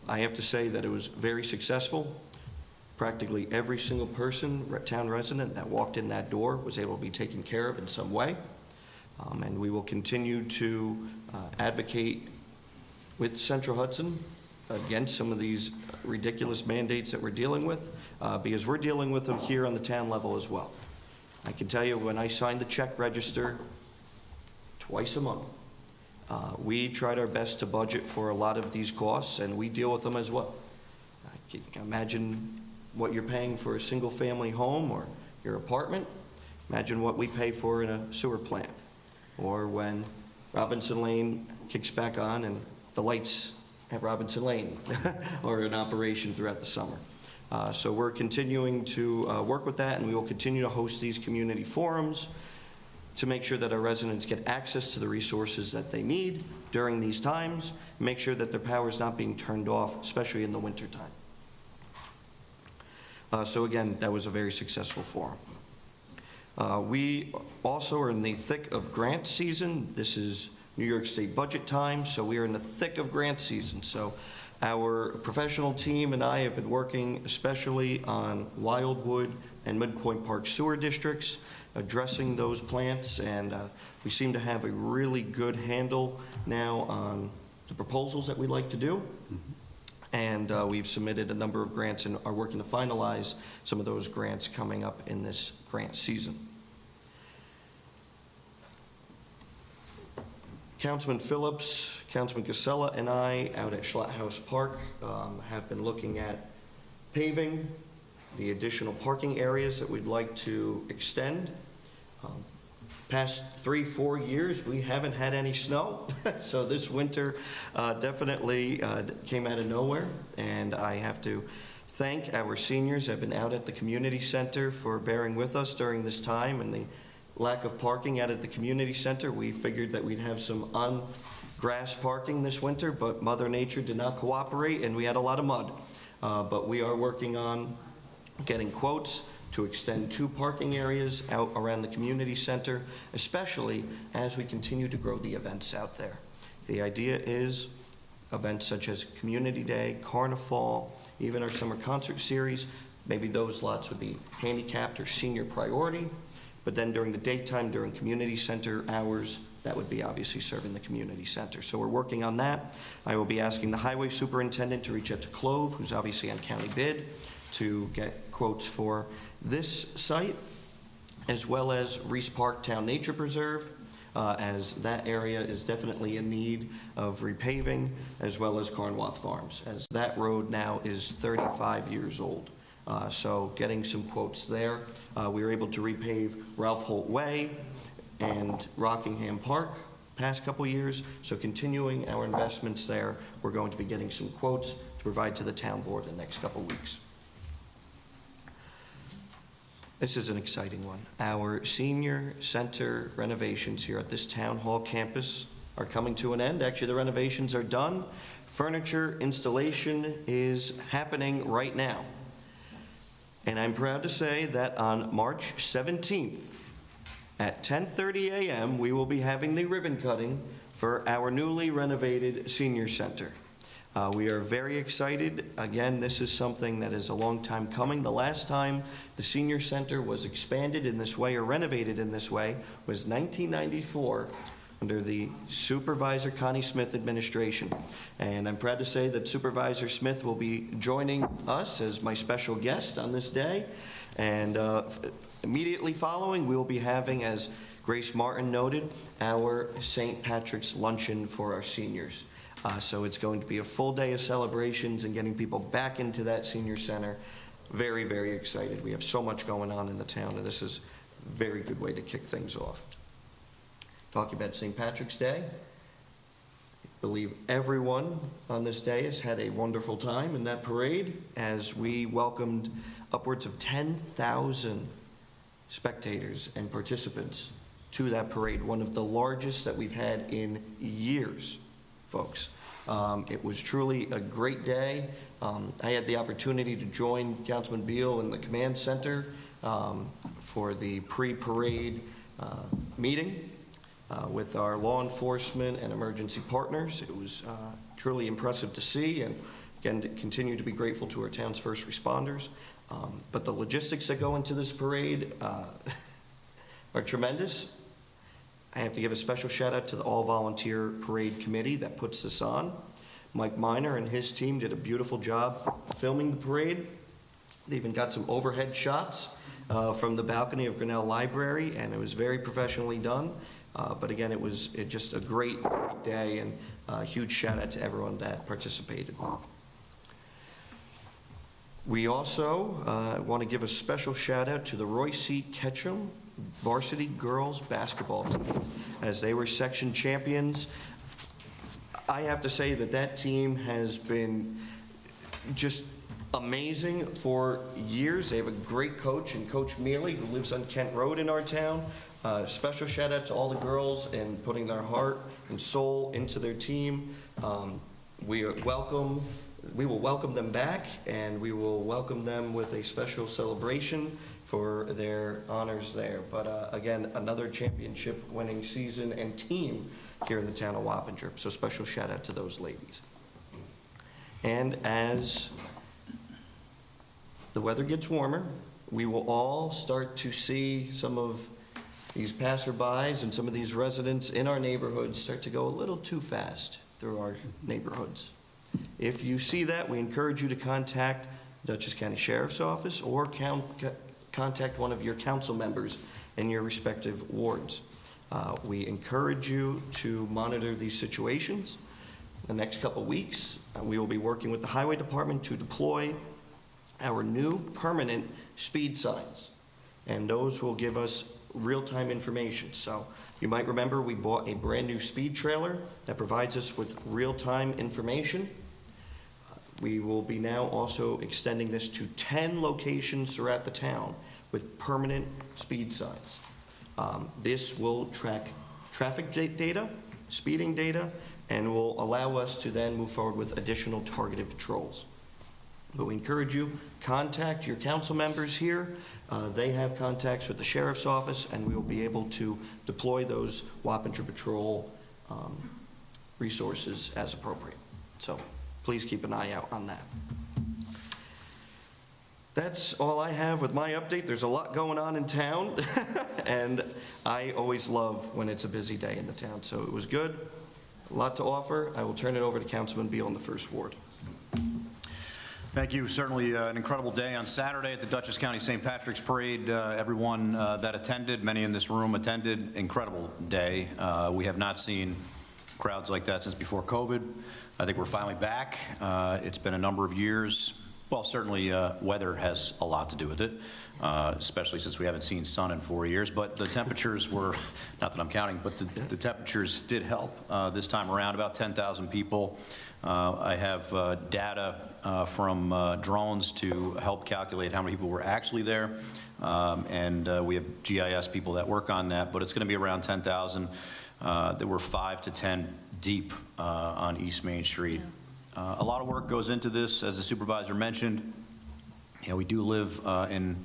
[SPEAKER 1] I have to say that it was very successful. Practically every single person, town resident that walked in that door was able to be taken care of in some way. And we will continue to advocate with Central Hudson against some of these ridiculous mandates that we're dealing with, because we're dealing with them here on the town level as well. I can tell you, when I signed the check register twice a month, we tried our best to budget for a lot of these costs, and we deal with them as well. I can imagine what you're paying for a single-family home or your apartment. Imagine what we pay for in a sewer plant, or when Robinson Lane kicks back on and the lights at Robinson Lane or in operation throughout the summer. So we're continuing to work with that, and we will continue to host these community forums to make sure that our residents get access to the resources that they need during these times, make sure that their power is not being turned off, especially in the wintertime. So again, that was a very successful forum. We also are in the thick of grant season. This is New York State budget time, so we are in the thick of grant season. So our professional team and I have been working especially on Wildwood and Midpoint Park sewer districts, addressing those plants, and we seem to have a really good handle now on the proposals that we'd like to do. And we've submitted a number of grants and are working to finalize some of those grants coming up in this grant season. Councilman Phillips, Councilman Casella, and I out at Schlothouse Park have been looking at paving the additional parking areas that we'd like to extend. Past 3-4 years, we haven't had any snow, so this winter definitely came out of nowhere, and I have to thank our seniors who have been out at the community center for bearing with us during this time and the lack of parking out at the community center. We figured that we'd have some on-grass parking this winter, but Mother Nature did not cooperate, and we had a lot of mud. But we are working on getting quotes to extend 2 parking areas out around the community center, especially as we continue to grow the events out there. The idea is events such as Community Day, Carnival, even our summer concert series, maybe those lots would be handicapped or senior priority, but then during the daytime, during community center hours, that would be obviously serving the community center. So we're working on that. I will be asking the highway superintendent to reach out to Clove, who's obviously on county bid, to get quotes for this site, as well as Reese Park Town Nature Preserve, as that area is definitely in need of repaving, as well as Carnwath Farms, as that road now is 35 years old. So getting some quotes there. We were able to repave Ralph Holt Way and Rockingham Park past couple years, so continuing our investments there, we're going to be getting some quotes to provide to the town board in the next couple weeks. This is an exciting one. Our senior center renovations here at this town hall campus are coming to an end. Actually, the renovations are done. Furniture installation is happening right now. And I'm proud to say that on March 17th at 10:30 a.m., we will be having the ribbon cutting for our newly renovated senior center. We are very excited. Again, this is something that is a long time coming. The last time the senior center was expanded in this way or renovated in this way was 1994 under the Supervisor Connie Smith administration. And I'm proud to say that Supervisor Smith will be joining us as my special guest on this day. And immediately following, we will be having, as Grace Martin noted, our St. Patrick's Luncheon for our seniors. So it's going to be a full day of celebrations and getting people back into that senior center. Very, very excited. We have so much going on in the town, and this is a very good way to kick things off. Talking about St. Patrick's Day, I believe everyone on this day has had a wonderful time in that parade as we welcomed upwards of 10,000 spectators and participants to that parade, one of the largest that we've had in years, folks. It was truly a great day. I had the opportunity to join Councilman Beal in the command center for the pre-parade meeting with our law enforcement and emergency partners. It was truly impressive to see, and again, to continue to be grateful to our town's first responders. But the logistics that go into this parade are tremendous. I have to give a special shout out to the all-volunteer parade committee that puts this on. Mike Miner and his team did a beautiful job filming the parade. They even got some overhead shots from the balcony of Grinnell Library, and it was very professionally done. But again, it was just a great day, and a huge shout out to everyone that participated. We also want to give a special shout out to the Roy C. Ketchum varsity girls basketball team, as they were section champions. I have to say that that team has been just amazing for years. They have a great coach, and Coach Mealy, who lives on Kent Road in our town. Special shout out to all the girls and putting their heart and soul into their team. We will welcome them back, and we will welcome them with a special celebration for their honors there. But again, another championship winning season and team here in the town of Wappinger. So special shout out to those ladies. And as the weather gets warmer, we will all start to see some of these passerbys and some of these residents in our neighborhoods start to go a little too fast through our neighborhoods. If you see that, we encourage you to contact Dutchess County Sheriff's Office or contact one of your council members in your respective wards. We encourage you to monitor these situations. The next couple weeks, we will be working with the Highway Department to deploy our new permanent speed signs, and those will give us real-time information. So you might remember we bought a brand new speed trailer that provides us with real-time information. We will be now also extending this to 10 locations throughout the town with permanent speed signs. This will track traffic data, speeding data, and will allow us to then move forward with additional targeted patrols. But we encourage you, contact your council members here. They have contacts with the sheriff's office, and we will be able to deploy those Wappinger Patrol resources as appropriate. So please keep an eye out on that. That's all I have with my update. There's a lot going on in town, and I always love when it's a busy day in the town. So it was good, a lot to offer. I will turn it over to Councilman Beal in the First Ward.
[SPEAKER 3] Thank you. Certainly an incredible day on Saturday at the Dutchess County St. Patrick's Parade. Everyone that attended, many in this room attended, incredible day. We have not seen crowds like that since before COVID. I think we're finally back. It's been a number of years. Well, certainly weather has a lot to do with it, especially since we haven't seen sun in 4 years. But the temperatures were, not that I'm counting, but the temperatures did help this time around. About 10,000 people. I have data from drones to help calculate how many people were actually there. And we have GIS people that work on that, but it's going to be around 10,000. There were 5 to 10 deep on East Main Street. A lot of work goes into this, as the supervisor mentioned. You know, we do live in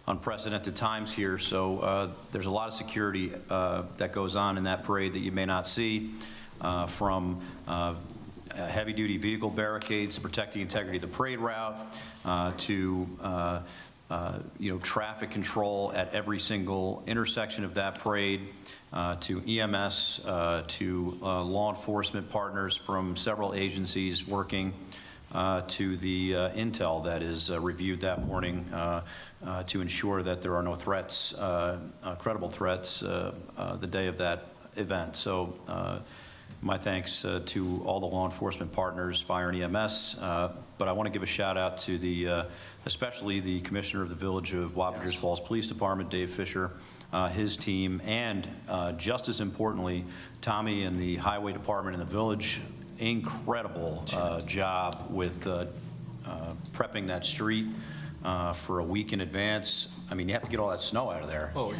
[SPEAKER 3] unprecedented times here, so there's a lot of security that goes on in that parade that you may not see, from heavy-duty vehicle barricades to protect the integrity of the parade route, to traffic control at every single intersection of that parade, to EMS, to law enforcement partners from several agencies working to the intel that is reviewed that morning to ensure that there are no threats, credible threats, the day of that event. So my thanks to all the law enforcement partners, fire and EMS, but I want to give a shout out to especially the Commissioner of the Village of Wappingers Falls Police Department, Dave Fisher, his team, and just as importantly, Tommy and the Highway Department in the village. Incredible job with prepping that street for a week in advance. I mean, you have to get all that snow out of there.
[SPEAKER 1] Oh,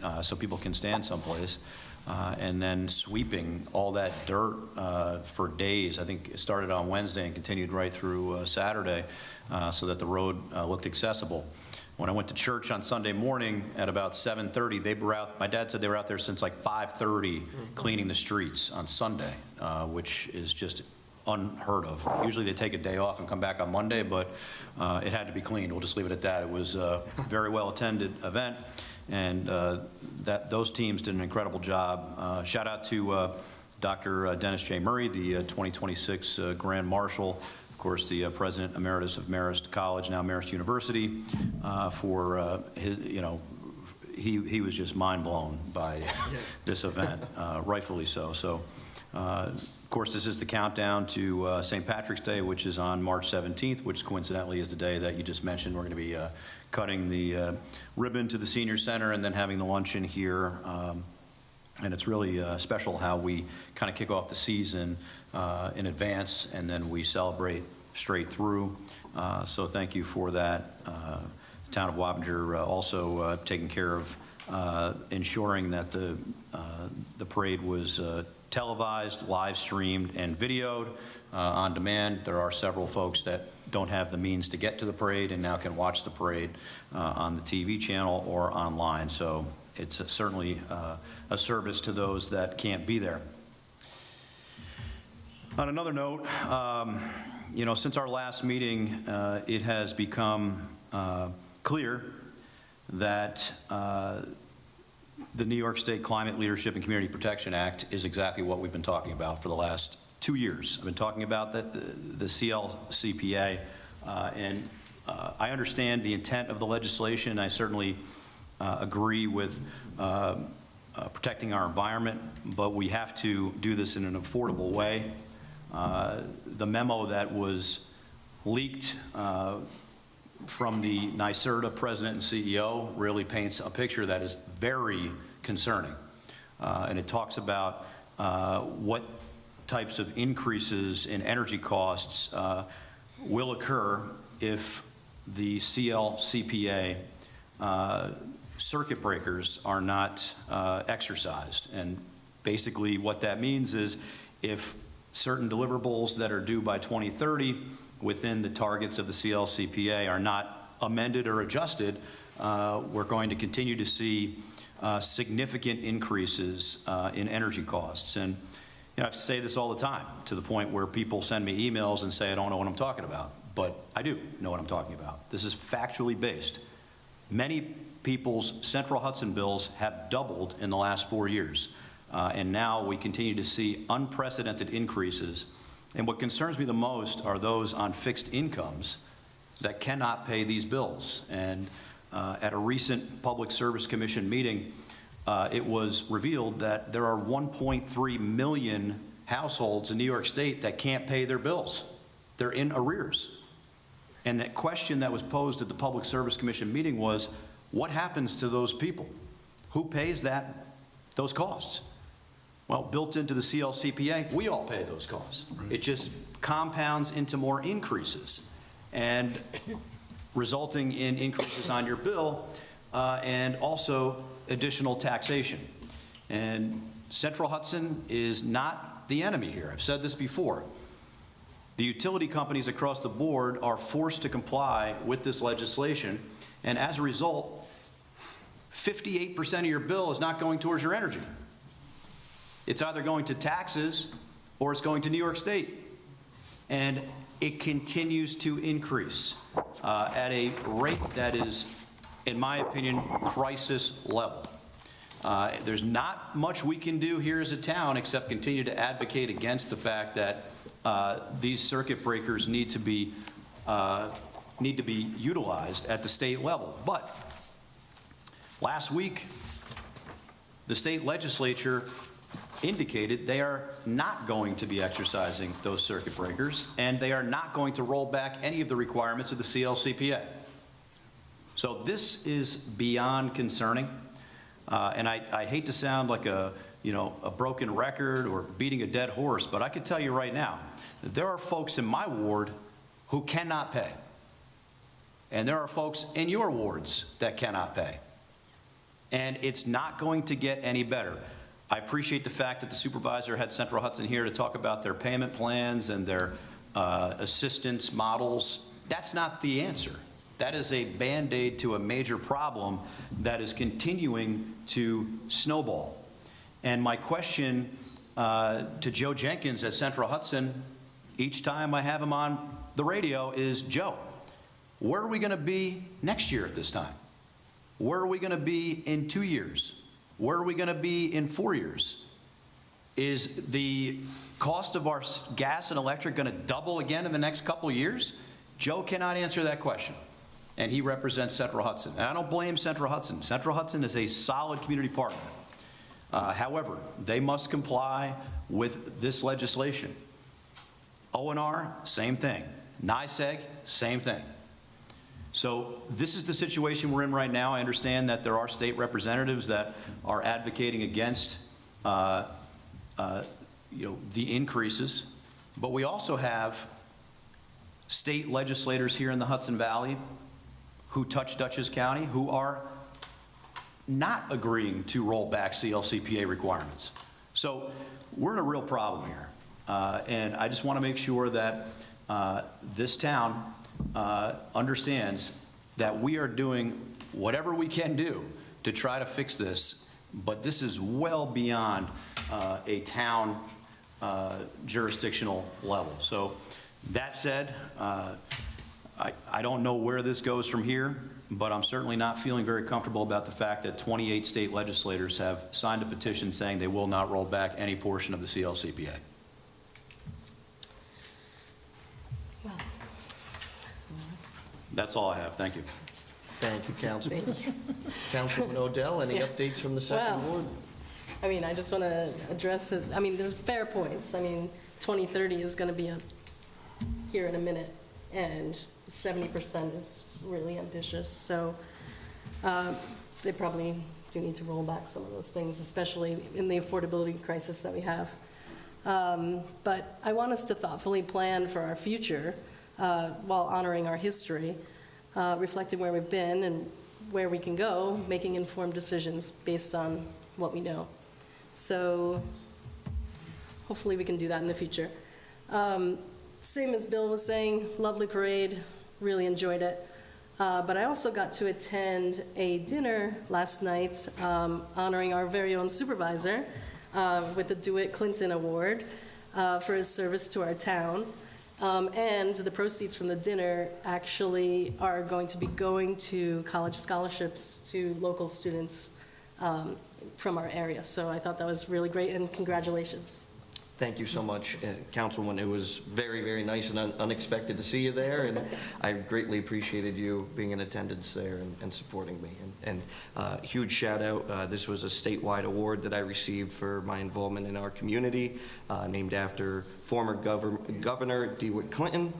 [SPEAKER 1] yeah.
[SPEAKER 3] So people can stand someplace. And then sweeping all that dirt for days. I think it started on Wednesday and continued right through Saturday so that the road looked accessible. When I went to church on Sunday morning at about 7:30, they were out. My dad said they were out there since like 5:30 cleaning the streets on Sunday, which is just unheard of. Usually they take a day off and come back on Monday, but it had to be cleaned. We'll just leave it at that. It was a very well-attended event, and those teams did an incredible job. Shout out to Dr. Dennis J. Murray, the 2026 Grand Marshal, of course, the President Emeritus of Marist College, now Marist University, for his, he was just mind blown by this event, rightfully so. So, of course, this is the countdown to St. Patrick's Day, which is on March 17th, which coincidentally is the day that you just mentioned. We're going to be cutting the ribbon to the senior center and then having the luncheon here. And it's really special how we kind of kick off the season in advance, and then we celebrate straight through. So thank you for that. The town of Wappinger also taking care of ensuring that the parade was televised, live streamed, and videoed on demand. There are several folks that don't have the means to get to the parade and now can watch the parade on the TV channel or online. So it's certainly a service to those that can't be there. On another note, since our last meeting, it has become clear that the New York State Climate Leadership and Community Protection Act is exactly what we've been talking about for the last 2 years. I've been talking about the CLCPA, and I understand the intent of the legislation. I certainly agree with protecting our environment, but we have to do this in an affordable way. The memo that was leaked from the NYSERDA president and CEO really paints a picture that is very concerning. And it talks about what types of increases in energy costs will occur if the CLCPA circuit breakers are not exercised. And basically what that means is if certain deliverables that are due by 2030 within the targets of the CLCPA are not amended or adjusted, we're going to continue to see significant increases in energy costs. And I say this all the time, to the point where people send me emails and say, I don't know what I'm talking about. But I do know what I'm talking about. This is factually based. Many people's Central Hudson bills have doubled in the last 4 years. And now we continue to see unprecedented increases. And what concerns me the most are those on fixed incomes that cannot pay these bills. And at a recent Public Service Commission meeting, it was revealed that there are 1.3 million households in New York State that can't pay their bills. They're in arrears. And that question that was posed at the Public Service Commission meeting was, what happens to those people? Who pays those costs? Well, built into the CLCPA, we all pay those costs. Right. It just compounds into more increases, and resulting in increases on your bill, and also additional taxation. And Central Hudson is not the enemy here. I've said this before. The utility companies across the board are forced to comply with this legislation, and as a result, 58% of your bill is not going towards your energy. It's either going to taxes or it's going to New York State. And it continues to increase at a rate that is, in my opinion, crisis level. There's not much we can do here as a town except continue to advocate against the fact that these circuit breakers need to be utilized at the state level. But last week, the state legislature indicated they are not going to be exercising those circuit breakers, and they are not going to roll back any of the requirements of the CLCPA. So this is beyond concerning, and I hate to sound like a broken record or beating a dead horse, but I can tell you right now, there are folks in my ward who cannot pay. And there are folks in your wards that cannot pay. And it's not going to get any better. I appreciate the fact that the supervisor had Central Hudson here to talk about their payment plans and their assistance models. That's not the answer. That is a Band-Aid to a major problem that is continuing to snowball. And my question to Joe Jenkins at Central Hudson, each time I have him on the radio, is, Joe, where are we going to be next year at this time? Where are we going to be in 2 years? Where are we going to be in 4 years? Is the cost of our gas and electric going to double again in the next couple of years? Joe cannot answer that question, and he represents Central Hudson. And I don't blame Central Hudson. Central Hudson is a solid community partner. However, they must comply with this legislation. ONR, same thing. NYSEG, same thing. So this is the situation we're in right now. I understand that there are state representatives that are advocating against the increases, but we also have state legislators here in the Hudson Valley who touch Dutchess County who are not agreeing to roll back CLCPA requirements. So we're in a real problem here. And I just want to make sure that this town understands that we are doing whatever we can do to try to fix this, but this is well beyond a town jurisdictional level. So that said, I don't know where this goes from here, but I'm certainly not feeling very comfortable about the fact that 28 state legislators have signed a petition saying they will not roll back any portion of the CLCPA. That's all I have. Thank you.
[SPEAKER 1] Thank you, Councilman. Councilman Odell, any updates from the second
[SPEAKER 7] Well,
[SPEAKER 1] ward?
[SPEAKER 7] I mean, I just want to address this. I mean, there's fair points. I mean, 2030 is going to be here in a minute, and 70% is really ambitious. So they probably do need to roll back some of those things, especially in the affordability crisis that we have. But I want us to thoughtfully plan for our future while honoring our history, reflecting where we've been and where we can go, making informed decisions based on what we know. So hopefully we can do that in the future. Same as Bill was saying, lovely parade, really enjoyed it. But I also got to attend a dinner last night honoring our very own supervisor with the DeWitt Clinton Award for his service to our town. And the proceeds from the dinner actually are going to be going to college scholarships to local students from our area. So I thought that was really great, and congratulations.
[SPEAKER 1] Thank you so much, Councilwoman. It was very, very nice and unexpected to see you there, and I greatly appreciated you being in attendance there and supporting me. And huge shout out. This was a statewide award that I received for my involvement in our community, named after former Governor DeWitt Clinton,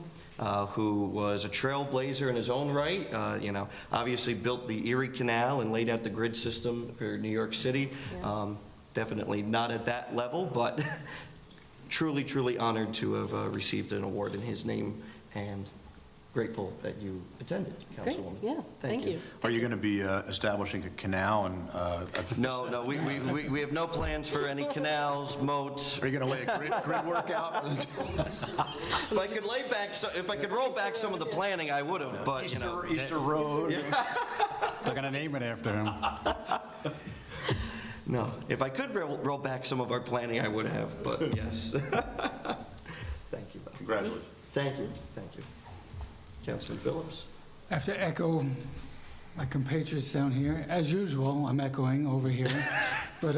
[SPEAKER 1] who was a trailblazer in his own right. Obviously built the Erie Canal and laid out the grid system for New York City.
[SPEAKER 7] Yeah.
[SPEAKER 1] Definitely not at that level, but truly, truly honored to have received an award in his name, and grateful that you attended,
[SPEAKER 7] Great,
[SPEAKER 1] Councilwoman.
[SPEAKER 7] yeah, thank you.
[SPEAKER 3] Are you going to be establishing a canal and?
[SPEAKER 1] No, we have no plans for any canals, moats.
[SPEAKER 3] Are you going to lay a grid work out?
[SPEAKER 1] If I could roll back some of the planning, I would have, but,
[SPEAKER 3] Easter Road.
[SPEAKER 4] They're going to name it after him.
[SPEAKER 1] No, if I could roll back some of our planning, I would have, but yes. Thank you.
[SPEAKER 3] Congratulations.
[SPEAKER 1] Thank you. Councilman Phillips.
[SPEAKER 8] I have to echo my compatriots down here. As usual, I'm echoing over here. But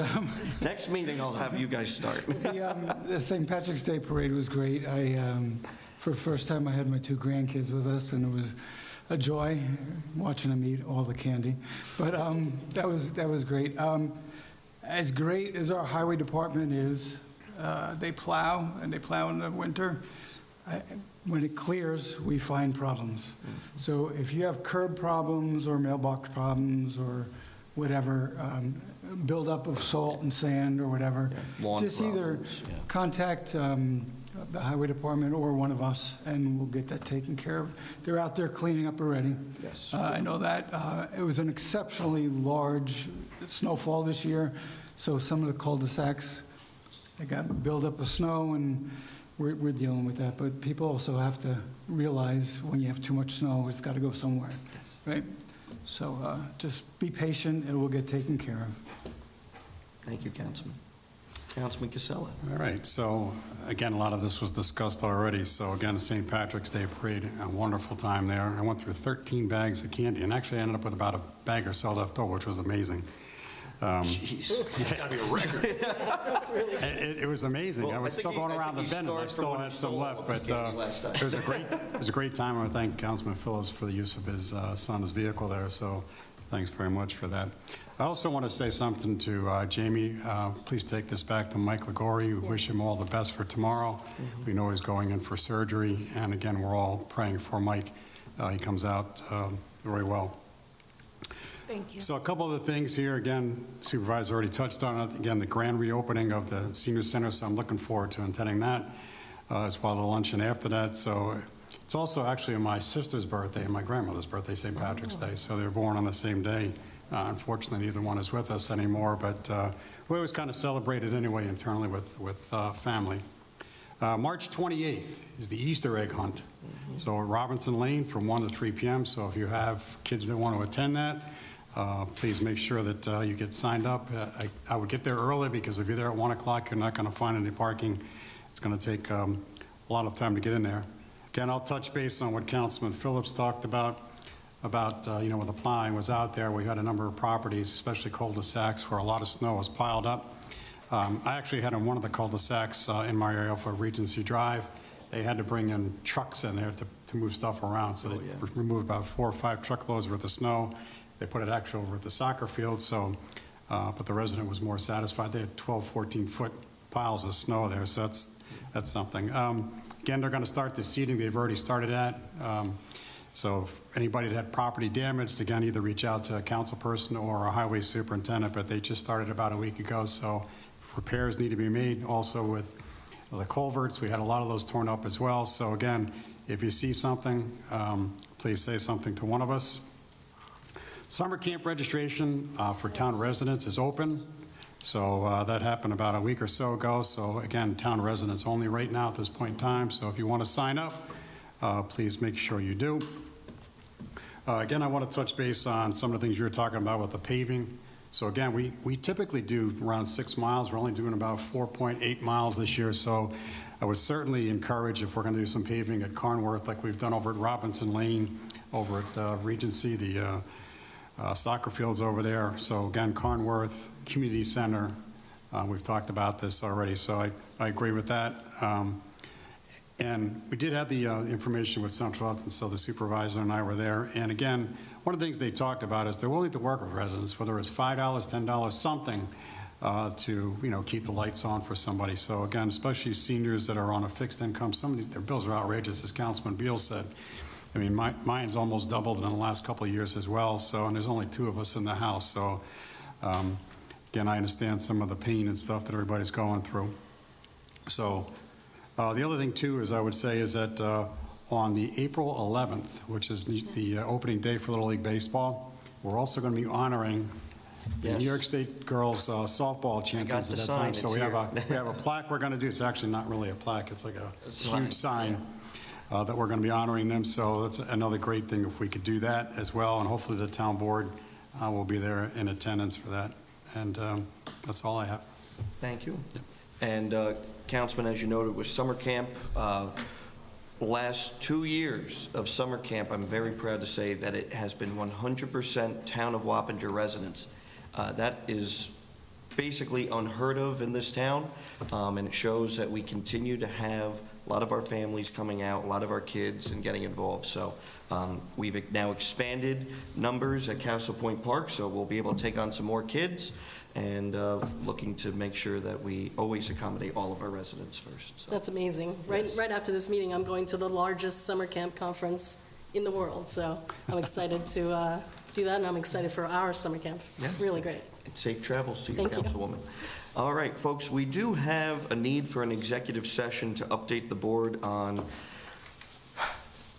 [SPEAKER 1] Next meeting, I'll have you guys start.
[SPEAKER 8] the St. Patrick's Day Parade was great. For the first time, I had my 2 grandkids with us, and it was a joy watching them eat all the candy. But that was great. As great as our highway department is, they plow, and they plow in the winter. When it clears, we find problems. So if you have curb problems or mailbox problems or whatever, buildup of salt and sand or whatever,
[SPEAKER 1] Lawn
[SPEAKER 8] just either
[SPEAKER 1] problems, yeah.
[SPEAKER 8] contact the highway department or one of us, and we'll get that taken care of. They're out there cleaning up already.
[SPEAKER 1] Yes.
[SPEAKER 8] I know that. It was an exceptionally large snowfall this year, so some of the cul-de-sacs, they got buildup of snow, and we're dealing with that. But people also have to realize when you have too much snow, it's got to go somewhere, right? So just be patient, and it will get taken care of.
[SPEAKER 1] Thank you, Councilman. Councilman Casella.
[SPEAKER 4] All right, so again, a lot of this was discussed already. So again, St. Patrick's Day Parade, a wonderful time there. I went through 13 bags of candy, and actually I ended up with about a bag or so left over, which was amazing.
[SPEAKER 1] Jeez, it's got to be a record.
[SPEAKER 7] That's really,
[SPEAKER 4] It was amazing.
[SPEAKER 1] Well,
[SPEAKER 4] I was
[SPEAKER 1] I think
[SPEAKER 4] still going
[SPEAKER 1] I
[SPEAKER 4] around the
[SPEAKER 1] think he
[SPEAKER 4] bend, and I
[SPEAKER 1] scarred
[SPEAKER 4] still
[SPEAKER 1] from when
[SPEAKER 4] had
[SPEAKER 1] he
[SPEAKER 4] some
[SPEAKER 1] stole
[SPEAKER 4] left.
[SPEAKER 1] all
[SPEAKER 4] But
[SPEAKER 1] his candy last time.
[SPEAKER 4] it was a great time. I want to thank Councilman Phillips for the use of his son's vehicle there. So thanks very much for that. I also want to say something to Jamie. Please take this back to Mike Ligori. We wish him all the best for tomorrow. We know he's going in for surgery. And again, we're all praying for Mike. He comes out very well.
[SPEAKER 7] thank you.
[SPEAKER 4] So a couple of the things here, again, Supervisor already touched on it. Again, the grand reopening of the senior center, so I'm looking forward to attending that, as well as the luncheon after that. So it's also actually my sister's birthday and my grandmother's birthday, St. Patrick's Day, so they're born on the same day. Unfortunately, neither one is with us anymore, but we always kind of celebrate it anyway internally with family. March 28th is the Easter egg hunt. So at Robinson Lane from 1 to 3 p.m. So if you have kids that want to attend that, please make sure that you get signed up. I would get there early because if you're there at 1 o'clock, you're not going to find any parking. It's going to take a lot of time to get in there. Again, I'll touch base on what Councilman Phillips talked about when the plowing was out there. We had a number of properties, especially cul-de-sacs, where a lot of snow was piled up. I actually had in one of the cul-de-sacs in my area for Regency Drive, they had to bring in trucks in there to move stuff around. So they removed about 4 or 5 truckloads worth of snow. They put it actually over at the soccer field, but the resident was more satisfied. They had 12, 14-foot piles of snow there, so that's something. Again, they're going to start the seeding. They've already started that. So if anybody that had property damaged, again, either reach out to a council person or a highway superintendent, but they just started about a week ago, so repairs need to be made. Also with the culverts, we had a lot of those torn up as well. So again, if you see something, please say something to one of us. Summer camp registration for town residents is open. So that happened about a week or so ago. So again, town residents only right now at this point in time. So if you want to sign up, please make sure you do. Again, I want to touch base on some of the things you were talking about with the paving. So again, we typically do around 6 miles. We're only doing about 4.8 miles this year. So I would certainly encourage, if we're going to do some paving at Carnworth, like we've done over at Robinson Lane, over at Regency, the soccer fields over there. So again, Carnworth, Community Center, we've talked about this already. So I agree with that. And we did have the information with Central Hudson, so the supervisor and I were there. And again, one of the things they talked about is they're willing to work with residents, whether it's $5, $10, something, to keep the lights on for somebody. So again, especially seniors that are on a fixed income, some of their bills are outrageous, as Councilman Beal said. I mean, mine's almost doubled in the last couple of years as well. So, and there's only 2 of us in the house. So, again, I understand some of the pain and stuff that everybody's going through. So. The other thing, too, is I would say is that on the April 11th, which is the opening day for Little League Baseball, we're also going to be honoring the New York State girls softball champions at that time. So we have a plaque we're going to do. It's actually not really a plaque. It's like a huge sign that we're going to be honoring them. So that's another great thing if we could do that as well. And hopefully the town board will be there in attendance for that. And that's all I have.
[SPEAKER 1] Thank you. Yep. And Councilman, as you noted, with summer camp, last 2 years of summer camp, I'm very proud to say that it has been 100% town of Wappinger residents. That is basically unheard of in this town, and it shows that we continue to have a lot of our families coming out, a lot of our kids, and getting involved. So we've now expanded numbers at Castle Point Park, so we'll be able to take on some more kids, and looking to make sure that we always accommodate all of our residents first. So.
[SPEAKER 7] That's amazing. Right after this meeting, I'm going to the largest summer camp conference in the world, so I'm excited to do that, and I'm excited for our summer camp.
[SPEAKER 1] Yeah.
[SPEAKER 7] Really great.
[SPEAKER 1] And safe travels to you,
[SPEAKER 7] Thank you.
[SPEAKER 1] Councilwoman. All right, folks, we do have a need for an executive session to update the board on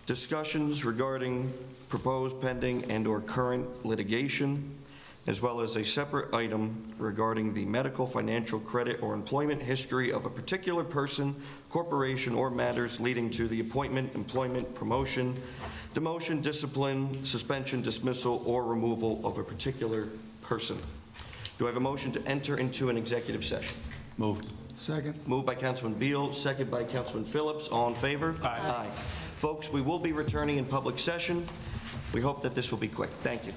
[SPEAKER 1] discussions regarding proposed, pending, and/or current litigation, as well as a separate item regarding the medical, financial, credit, or employment history of a particular person, corporation, or matters leading to the appointment, employment, promotion, demotion, discipline, suspension, dismissal, or removal of a particular person. Do I have a motion to enter into an executive session?
[SPEAKER 3] Move.
[SPEAKER 8] Second.
[SPEAKER 1] Moved by Councilman Beal, second by Councilman Phillips. All in favor? Aye. Folks, we will be returning in public session. We hope that this will be quick. Thank you.